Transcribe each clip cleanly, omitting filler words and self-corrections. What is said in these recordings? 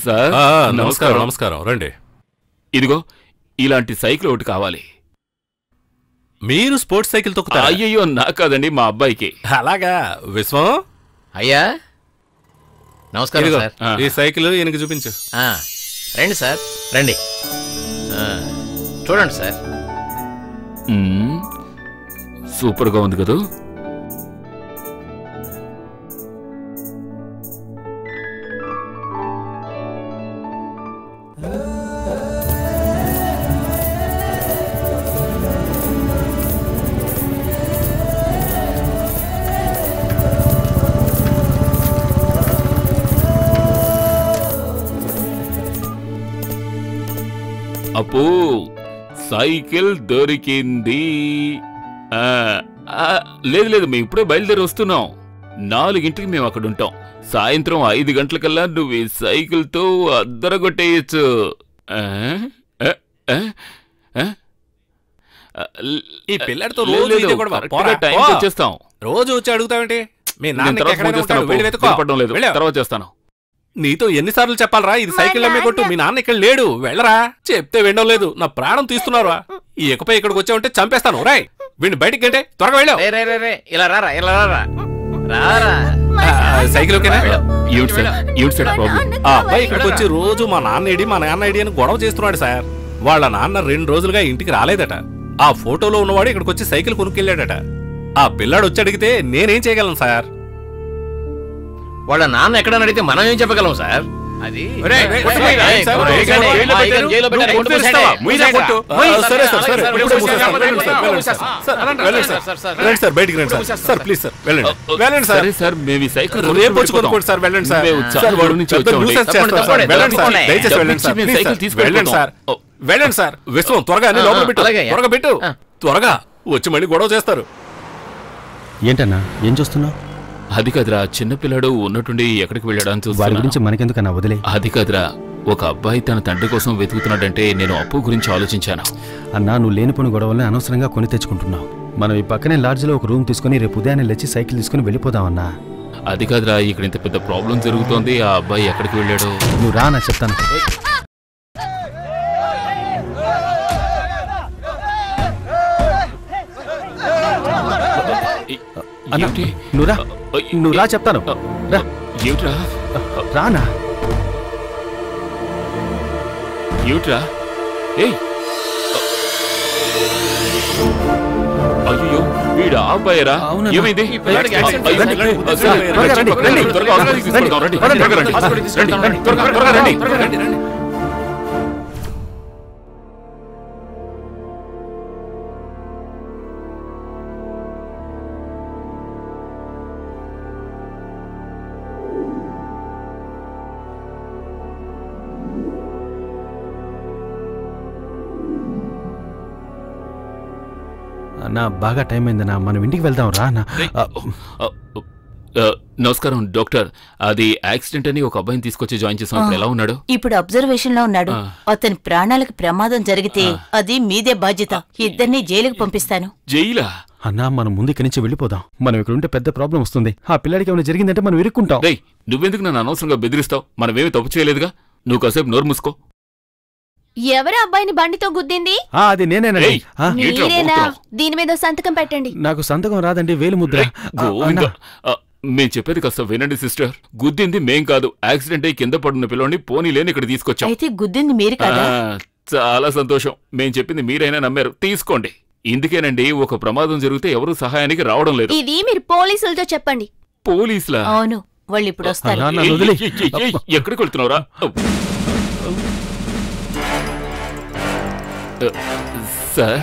Sir నమస్కారం. నమస్కారం, రండి. ఇదిగో ఇలాంటి సైకిల్ ఒకటి కావాలి. మీరు స్పోర్ట్స్ సైకిల్ తొక్కుతారా? అయ్యయ్యో నాకు కాదండి, మా అబ్బాయికి. అలాగా. విశ్వం అయ్యా నమస్కారం సార్. ఈ సైకిల్ ఈయనకి చూపించు. రండి సార్, రండి. చూడండి సార్. సూపర్గా ఉంది కదా. అప్పు సైకిల్ దొరికింది. లేదు లేదు, మేము ఇప్పుడే బయలుదేరి వస్తున్నాం. 4 మేము అక్కడ ఉంటాం. సాయంత్రం 5 గంటలకల్లా నువ్వు ఈ సైకిల్తో అద్దరగొట్టేయచ్చు. ఈ పిల్లడితో రోజు వచ్చేస్తాం. రోజు వచ్చి అడుగుతావేంటి? మీ నాన్న తర్వాత చేస్తాను. నీతో ఎన్నిసార్లు చెప్పాలరా ఇది సైకిల్ అమ్మే కొట్టు? మీ నాన్న ఇక్కడ లేడు, వెళ్ళరా. చెప్తే వినడం లేదు, నా ప్రాణం తీస్తున్నారా? ఈ ఎకపై ఇక్కడికి వచ్చావంటే చంపేస్తాను. రాయ్ వీడిని బయటికి గంటే త్వరగా వెళ్ళావు. ఇలా రారా, ఇలా రారా, రారా. సైకిల్ ఓకేనా? ఆ అబ్బాయి ఇక్కడికి వచ్చి రోజు మా నాన్న ఐడి మా నాన్న ఐడి అని గొడవ చేస్తున్నాడు సార్. వాళ్ళ నాన్న 2 రోజులుగా ఇంటికి రాలేదట. ఆ ఫోటోలో ఉన్నవాడు ఇక్కడికి వచ్చి సైకిల్ కొనుక్కెళ్ళాడట. ఆ పిల్లాడు వచ్చి అడిగితే నేనేం చేయగలను సార్? వాళ్ళ నాన్న ఎక్కడని అడిగితే మనం ఏం చెప్పగలం సార్? అది వెళ్ళండి సార్. విశ్వం త్వరగా లోపల పెట్టు, త్వరగా పెట్టు, త్వరగా వచ్చి మళ్ళీ గొడవ చేస్తారు. ఏంటన్నా ఏం చూస్తున్నావు? అది కాదురా, చిన్నపిల్లాడు ఉన్నట్టుండి ఎక్కడికి వెళ్ళాడని చూస్తా. వారి గురించి మనకెందుకన్నా వదిలే. అది కాదురా, ఒక అబ్బాయి తన తండ్రి కోసం వెతుకుతున్నాడంటే నేను అప్పు గురించి ఆలోచించాను. అన్నా నువ్వు లేనిపోని గొడవల్ని అనవసరంగా కొని తెచ్చుకుంటున్నావు. మనం ఈ పక్కనే లాడ్జ్లో ఒక రూమ్ తీసుకుని రేపు ఉదయాన్నే లేచి సైకిల్ తీసుకుని వెళ్ళిపోదామన్నా. అది కాదురా, ఇక్కడ ఇంత పెద్ద ప్రాబ్లం జరుగుతోంది. ఆ అబ్బాయి ఎక్కడికి వెళ్ళాడు? నువ్వు రా నా చెప్తాను. నువ్వు రా చెప్తాను. ఏమిట్రా? రానా? ఏమిట్రా? అయ్యో వీడు ఆ అబ్బాయరా? ఏమైంది? అన్నా బాగా టైం అయిందన్నా, మనం ఇంటికి వెళ్దాం రా. నమస్కారం డాక్టర్. అది యాక్సిడెంట్ అని ఒక అబ్బాయిని తీసుకొచ్చి జాయిన్ చేసాం. ఇప్పుడు ఎలా ఉన్నాడు? ఇప్పుడు అబ్జర్వేషన్ లో ఉన్నాడు. అతని ప్రాణాలకు ప్రమాదం జరిగితే అది మీదే బాధ్యత. ఇద్దరిని జైలుకు పంపిస్తాను. జైలా? అన్నా మనం ముందు ఇక్కడి నుంచి వెళ్ళిపోదాం. మనం ఇక్కడ ఉంటే పెద్ద ప్రాబ్లం వస్తుంది. ఆ పిల్లడికి ఏమైనా జరిగిందంటే మనం ఇరుక్కుంటాం. నువ్వెందుకు నన్ను అనవసరంగా బెదిరిస్తావు? మనమేమి తప్పు చేయలేదుగా. నువ్వు కాసేపు నోరు మూసుకో. ఎవరు అబ్బాయిని బండితో గుద్దింది? అది నేనేనండి. మీరేనా? దీని మీద సంతకం పెట్టండి. నాకు సంతకం రాదండి, వేలు ముద్ర. మేము చెప్పేది కాస్త వినండి సిస్టర్. గుద్దింది మేం కాదు, యాక్సిడెంట్ అయి కింద పడున్న పిల్లని పోనీ లేని ఇక్కడ తీసుకొచ్చాం. అయితే గుద్దింది మీరు కాదా? చాలా సంతోషం. మేం చెప్పింది మీరైనా నమ్మారు. తీసుకోండి. ఇందుకేనండి ఒక ప్రమాదం జరిగితే ఎవరు సహాయానికి రావడం లేదు. ఇది మీరు పోలీసులతో చెప్పండి. పోలీసులా? అవును, వాళ్ళు ఇప్పుడు వస్తారు. ఎక్కడికి వెళ్తున్నావురా? సార్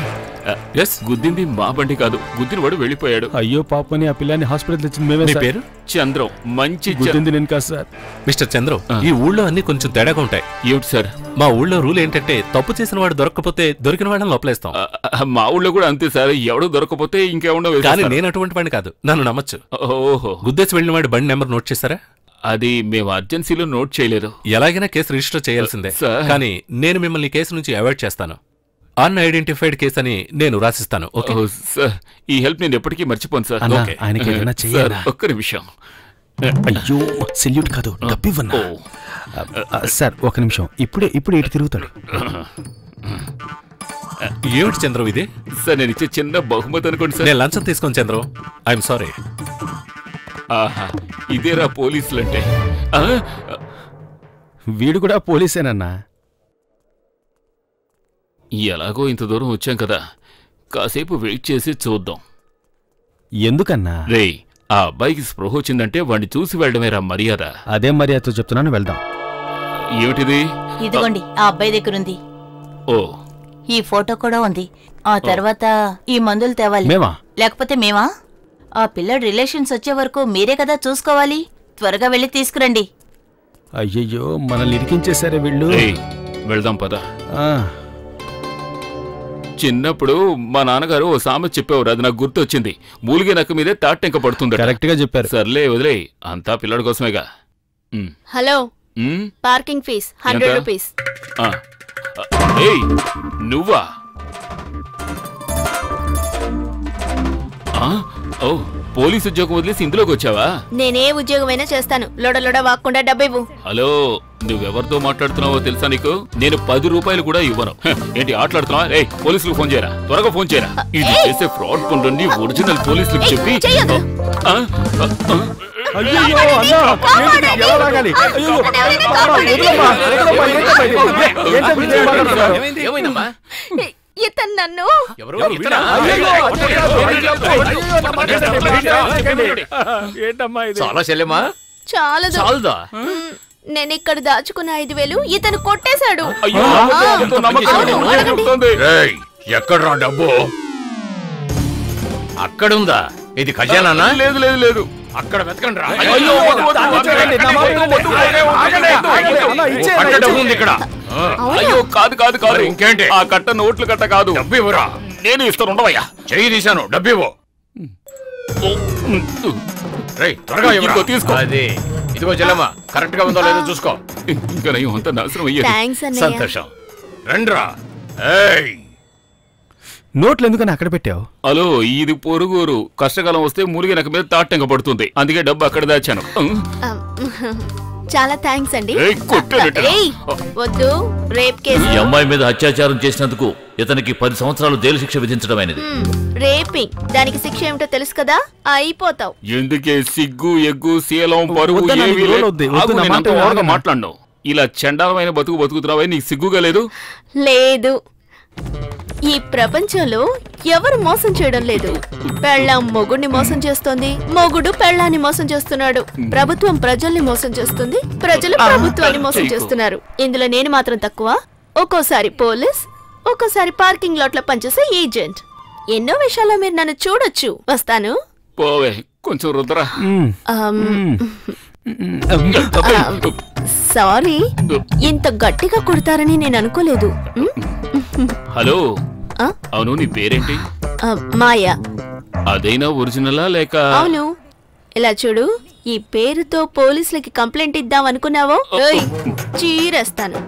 గుద్దింది మా బండి కాదు, గుద్దిన వాడు వెళ్ళిపోయాడు. అయ్యో పాపని, ఆ పిల్లాన్ని హాస్పిటల్ తెచ్చింది మేమే. పేరు చంద్రం. మంచి గుద్దింది నేను కాదు సార్. మిస్టర్ చంద్రం, ఈ ఊళ్ళో అన్ని కొంచెం తేడాగా ఉంటాయి. ఏమిటి సార్? మా ఊళ్ళో రూల్ ఏంటంటే తప్పు చేసిన వాడు దొరకకపోతే దొరికిన వాడిని లోపలేస్తాం. మా ఊళ్ళో కూడా అంతే సార్. ఎవడో దొరకపోతే ఇంకేమో. కానీ నేను అటువంటి వాడిని కాదు, నన్ను నమ్మచ్చు. ఓహో. గుద్దేసి వెళ్ళిన వాడి బండి నెంబర్ నోట్ చేశారా? అది మేము అర్జెన్సీలో నోట్ చేయలేదు. ఎలాగైనా కేసు రిజిస్టర్ చేయాల్సిందే. కానీ నేను మిమ్మల్ని కేసు నుంచి అవాయిడ్ చేస్తాను. అన్ఐడెంటిఫైడ్ కేసు అని నేను రాసిస్తాను. సార్ ఈ హెల్ప్ నేను ఎప్పటికీ మర్చిపోను సార్. ఆయనకి ఒక్క నిమిషం. అయ్యో సెల్యూట్ కాదు, డబ్బివ్వన్నా. సార్ ఒక నిమిషం, ఇప్పుడు ఇటు తిరుగుతాడు. ఏమిటి చంద్రం ఇది? సార్ నేను ఇచ్చే చిన్న బహుమతి అనుకోండి సార్. నేను లంచం తీసుకోను చంద్రం, ఐఎమ్ సారీ. ఆహా, ఇదేరా పోలీసులంటే. ఆ, వీడు కూడా పోలీసేనన్నా. ఎలాగో ఇంత దూరం వచ్చాం కదా, కాసేపు వెయిట్ చేసి చూద్దాం. ఎందుకన్నా? రేయ్, ఆ అబ్బాయికి స్పృహ వచ్చిందంటే వాడిని చూసి వెళ్ళడమేరా మర్యాద. అదే మర్యాదతో చెప్తున్నాను, వెళ్దాం. ఏమిటిది? ఇదిగోండి, ఆ అబ్బాయి దగ్గరుంది. ఓ, ఈ ఫోటో కూడా ఉంది. ఆ తర్వాత ఈ మందులు తేవాలి. మేమా? లేకపోతే మేమా? ఆ పిల్లడి రిలేషన్స్ వచ్చే వరకు మీరే కదా చూసుకోవాలి. త్వరగా వెళ్ళి తీసుకురండి. అయ్యయ్యో, మనల్ని ఇరికించేశారే వీళ్ళు. రేయ్, వెళ్దాం పద. ఆ, చిన్నప్పుడు మా నాన్నగారు ఓ సామెత చెప్పేవారు, అది నాకు గుర్తొచ్చింది. మూలిగే నక్క మీదే తాటెంక పడుతుంది. కరెక్ట్ గా చెప్పారు. సర్లే వదిలే, అంతా పిల్లడి కోసమేగా. హలో, ఉమ్, పార్కింగ్ ఫీజ్ 100 ఎంత? రూపీస్. ఆ. ఏయ్, నువ్వా? ఆ, ఓ, పోలీసు ఉద్యోగం వదిలేసి ఇందులోకి వచ్చావా? నేనే ఉద్యోగమైనా చేస్తాను. లొడ వాక్కుండా డబ్బివ్వు. హలో, నువ్వెవరితో మాట్లాడుతున్నావో తెలుసా నీకు? నేను 10 రూపాయలు కూడా ఇవ్వను. ఏంటి ఆటలాడుతున్నావా? ఏయ్, పోలీసులకు ఫోన్ చేయరా, త్వరగా ఫోన్ చేయరా. ఇది చేసే ఫ్రాడ్ పనులన్నీ ఒరిజినల్ పోలీసులకు చెప్పి. చెయ్యొద్దు. ఆ, ఆ, ఆ. అయ్యయ్యో, అన్నా, ఏంటిది? ఎలా లాగాలి? అయ్యో, అమ్మా, వదలమ్మా, వదలమ్మా, ఏంటమ్మా ఇది? మాట్లాడుతున్నారు? ఏమైందమ్మా? ఇతను నన్ను ఎవరు? ఇతనా? అయ్యయ్యో, ఏంటమ్మా ఇది? చాలా చెల్లెమ్మా. చాలదు. చాలుదా? నేను ఇక్కడ దాచుకున్న 5,000 ఇతను కొట్టేశాడు. అయ్యో, ఎంతో నమ్మకం. అవును, అడగండి. చెప్తోంది. రేయ్, ఎక్కడ్రా డబ్బు? అక్కడుందా? ఇది ఖజానా? లేదు లేదు లేదు. అక్కడ వెతకండి రా. అయ్యో, వద్దు, వద్దు, ఆగండి, నా మాట వినండి. ఆగండి, అన్నా, ఇచ్చేయండి, కట్ట డబ్బు ఉంది ఇక్కడ. అయ్యో, కాదు కాదు కాదు. మరి ఇంకేంటి? ఆ కట్ట నోట్లు కట్ట కాదు. డబ్బు ఇవ్వరా. నేను ఇస్తాను, ఉండవయ్యా. చెయ్యి తీశాను, డబ్బు ఇవ్వు. రేయ్, త్వరగా ఇవ్వరా. ఇదిగో తీసుకో. అది ఇదిగో చెల్లెమ్మా, కరెక్ట్ గా ఉందో లేదో చూసుకో. ఇంకా నయం, అంతా నాశనం అయ్యేది. థ్యాంక్స్ అన్నయ్య. సంతోషం. రండ్రా. ఏయ్, నోట్లు ఎందుకని అక్కడ పెట్టావు? హలో, ఇది పొరుగురు. కష్టకాలం వస్తే మూలిగే నక్క మీద తాటంక పడుతుంది. అందుకే డబ్బు అక్కడ దాచాను. చాలా థ్యాంక్స్ అండి. ఏయ్, కొట్టాడట. ఏయ్, వద్దు, రేప్ కేసు. ఈ అమ్మాయి మీద అత్యాచారం చేసినందుకు ఇతనికి 10 సంవత్సరాలు జైలు శిక్ష విధించడమైనది. రేపింగ్, దానికి శిక్ష ఏమిటో తెలుసు కదా, అయిపోతావు. ఎందుకే సిగ్గు ఎగ్గు శీలం పరువు వద్దన్నా, ఏమీ నీకు లేదు. వద్దు, ఆగు, నా నేను మాట అంత ఓవర్గా వినన్నా. మాట్లాడను. ఇలా చండాలమైన బతుకుతున్నావే, నీకు సిగ్గుగా లేదు? లేదు, ఈ ప్రపంచంలో ఎవరు మోసం చేయడం లేదు. పెళ్ళాం మొగుడిని మోసం చేస్తోంది, మొగుడు పెళ్ళాన్ని మోసం చేస్తున్నాడు. ప్రభుత్వం ప్రజల్ని మోసం చేస్తుంది, ప్రజలు ప్రభుత్వాన్ని మోసం చేస్తున్నారు. ఇందులో నేను మాత్రం తక్కువ. ఒక్కోసారి పోలీస్, ఒక్కోసారి పార్కింగ్ లాట్ లో పనిచేసే ఏజెంట్. ఎన్నో విషయాల్లో మీరు నన్ను చూడొచ్చు. వస్తాను. పోవే, కొంచెం రుద్రా. సారీ, ఇంత గట్టిగా కొడతారని నేను అనుకోలేదు. హలో, ఆ? అవును, నీ పేరేంటి? మాయా. అదైనా ఒరిజినలా లేక? అవును. ఇలా చూడు, ఈ పేరుతో పోలీసులకి కంప్లైంట్ ఇద్దాం అనుకున్నావో చీరేస్తాను.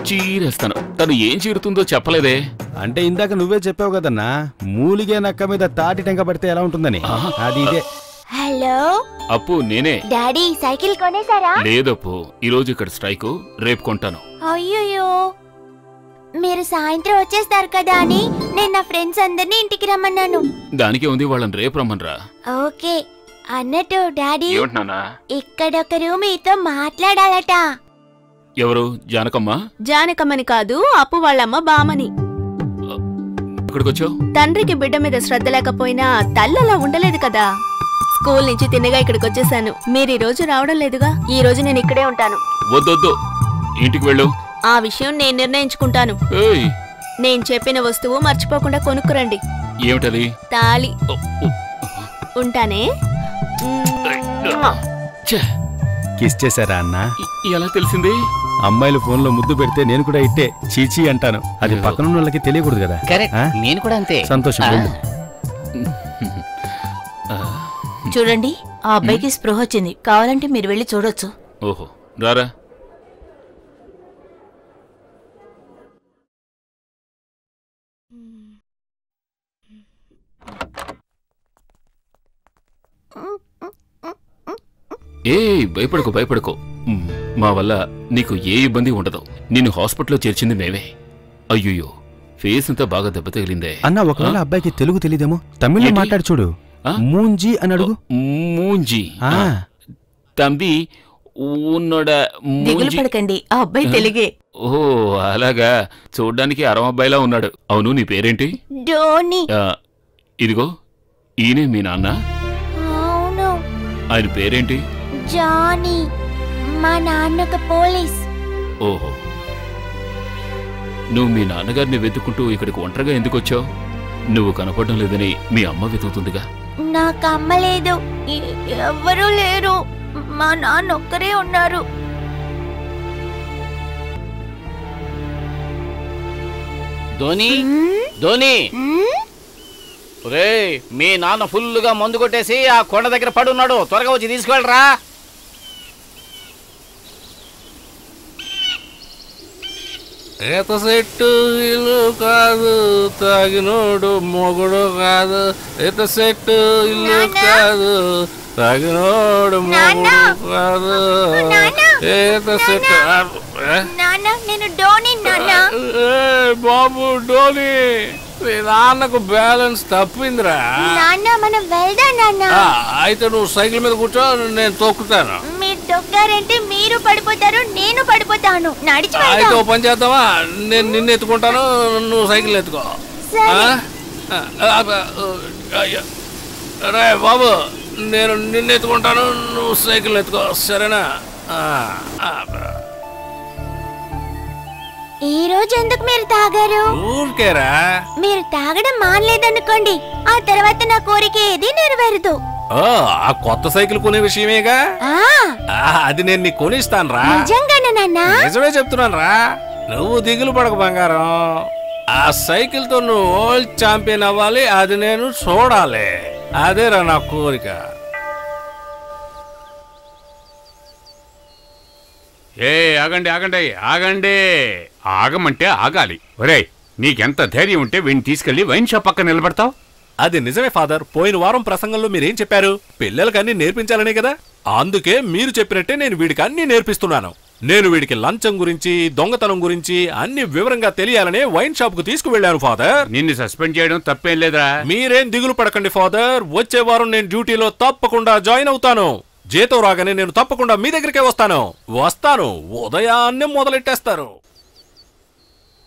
చీరేస్తాను. తను ఏం చీరుతుందో చెప్పలేదే. అంటే ఇందాక నువ్వే చెప్పావు కదన్నా, మూలిగే నక్క మీద తాటి టెంక పడితే ఎలా ఉంటుందని. అది ఇదే. హలో అప్పు, నేనే. Daddy, cycle కొనేసారా? లేదప్పు, ఈరోజు ఇక్కడ స్ట్రైకు, రేపు కొంటాను. అయ్యో, మీరు సాయంత్రం వచ్చేస్తారు కదా అని నేను నా ఫ్రెండ్స్ అందరినీ ఇంటికి రమ్మన్నాను. దానికే ఉంది, వాళ్ళని రేపు రమ్మనరా. ఓకే. అన్నట్టు డాడీ, ఏమంటున్నానా? ఇక్కడొకరు మీతో మాట్లాడాలట. ఎవరు? జానకమ్మ? జానకమ్మని కాదు, అప్పు వాళ్ళమ్మ బామని. ఇక్కడికి వచ్చావు? తండ్రికి బిడ్డ మీద శ్రద్ధ లేకపోయినా తల్లలా ఉండలేదు కదా. స్కూల్ నుంచి తిన్నగా ఇక్కడికి వచ్చేసాను. మీరు ఈ రోజు రావడం లేదుగా. ఈ రోజు నేను ఇక్కడే ఉంటాను. వద్దొద్దు, ఇంటికి వెళ్ళు. ఆ విషయం నేను నిర్ణయించుకుంటాను. ఏయ్, నేను చెప్పిన వస్తువు మర్చిపోకుండా కొనుక్కురండి. ఏమిటది? తాళి. ఓ, ఓ, ఉంటానే. ఛే, కిస్ చేశారా అన్నా? ఎలా తెలిసింది? అమ్మాయిలు ఫోన్లో ముద్దు పెడితే నేను కూడా ఇట్టే చీచీ అంటాను. అది పక్కన వాళ్ళకి తెలియకూడదు కదా. కరెక్ట్, నేను కూడా అంతే. సంతోషం. వెళ్ళు. చూడండి, ఆ అబ్బాయికి స్పృహ వచ్చింది. కావాలంటే మీరు వెళ్ళి చూడొచ్చు. ఓహో, రారా. ఏ భయపడకు భయపడకు. మా వల్ల నీకు ఏ ఇబ్బంది ఉండదు. నిన్ను హాస్పిటల్లో చేర్చింది మేమే. అయ్యో ఫేస్ అంతా బాగా దెబ్బ తగిలిందే. అన్న ఒకవేళ అబ్బాయికి తెలుగు తెలియదేమో, తమిళ్లో మాట్లాడు చూడు. మూంజీ అని అడుగు. మూంజీ తంబి ఉన్నోడ. దిగులు పడకండి, ఆ అబ్బాయి తెలుగే. ఓ అలాగా, చూడ్డానికి అరవబ్బాయిలా ఉన్నాడు. అవును నీ పేరేంటి? ధోని. ఇదిగో ఈయనే మీ నాన్న. అవును. ఆయన పేరేంటి? జానీ. మా నాన్నకు పోలీస్. ఓహో, నువ్వు మీ నాన్నగారిని వెతుక్కుంటూ ఇక్కడికి ఒంటరిగా ఎందుకు వచ్చావు? నువ్వు కనపడడం లేదని మీ అమ్మ వెతుకుతుందిగా. నాకు అమ్మ లేదు, ఎవ్వరూ లేరు. మా నాన్న ఒక్కరే ఉన్నారు. ధోని ధోని, మీ నాన్న ఫుల్లుగా మందు కొట్టేసి ఆ కొండ దగ్గర పడున్నాడు. త్వరగా వచ్చి తీసుకువెళ్ళరా. ఈత చెట్టు ఇల్లు కాదు, తాగినోడు మొగుడు కాదు. ఈత చెట్టు ఇల్లు కాదు, తాగినోడు మొగుడు కాదు. ఈత చెట్టు. బాబు డోని, మీ నాన్నకు బ్యాలెన్స్ తప్పిందిరా. మనం వెళ్దాం. అయితే నువ్వు సైకిల్ మీద కూర్చో, నేను తొక్కుతాను. మీరు తొక్కారంటే మీరు పడిపోతారు, నేను పడిపోతాను. నడిచి అయితే ఓ పని చేద్దామా, నేను నిన్ను ఎత్తుకుంటాను, నువ్వు సైకిల్ ఎత్తుకో. రే బాబు, నేను నిన్ను ఎత్తుకుంటాను, నువ్వు సైకిల్ ఎత్తుకో, సరేనా? ఈ రోజు ఎందుకు మీరు తాగారు? ఊరికేరా. మీరు తాగడం మానలేదనుకోండి, ఆ తర్వాత నా కోరిక ఏది నెరవేరదు. ఆ కొత్త సైకిల్ కొనే విషయమేగా. అది నేను నీకు కొనిస్తాను రా. నిజంగానే నాన్న? నిజమే చెప్తున్నాను రా. నువ్వు దిగులు పడక బంగారం. ఆ సైకిల్ తో నువ్వు వరల్డ్ ఛాంపియన్ అవ్వాలి, అది నేను చూడాలి. అదేరా నా కోరిక. ఆగండి ఆగండి ఆగండి. ఆగమంటే ఆగాలి. ఒరేయ్, నీకెంత ధైర్యం ఉంటే వీడిని తీసుకెళ్లి వైన్ షాప్ పక్కన నిలబడతావు? అది నిజమే ఫాదర్. పోయిన వారం ప్రసంగంలో మీరేం చెప్పారు? పిల్లలకి అన్ని నేర్పించాలనే కదా. అందుకే మీరు చెప్పినట్టే నేను వీడికి అన్ని నేర్పిస్తున్నాను. నేను వీడికి లంచం గురించి, దొంగతనం గురించి అన్ని వివరంగా తెలియాలనే వైన్ షాప్ కు తీసుకువెళ్లాను ఫాదర్. నిన్ను సస్పెండ్ చేయడం తప్పేం లేదా? మీరేం దిగులు పడకండి ఫాదర్. వచ్చే వారం నేను డ్యూటీలో తప్పకుండా జాయిన్ అవుతాను. జీతం రాగానే నేను తప్పకుండా మీ దగ్గరికే వస్తాను. ఉదయాన్నే మొదలెట్టేస్తారు.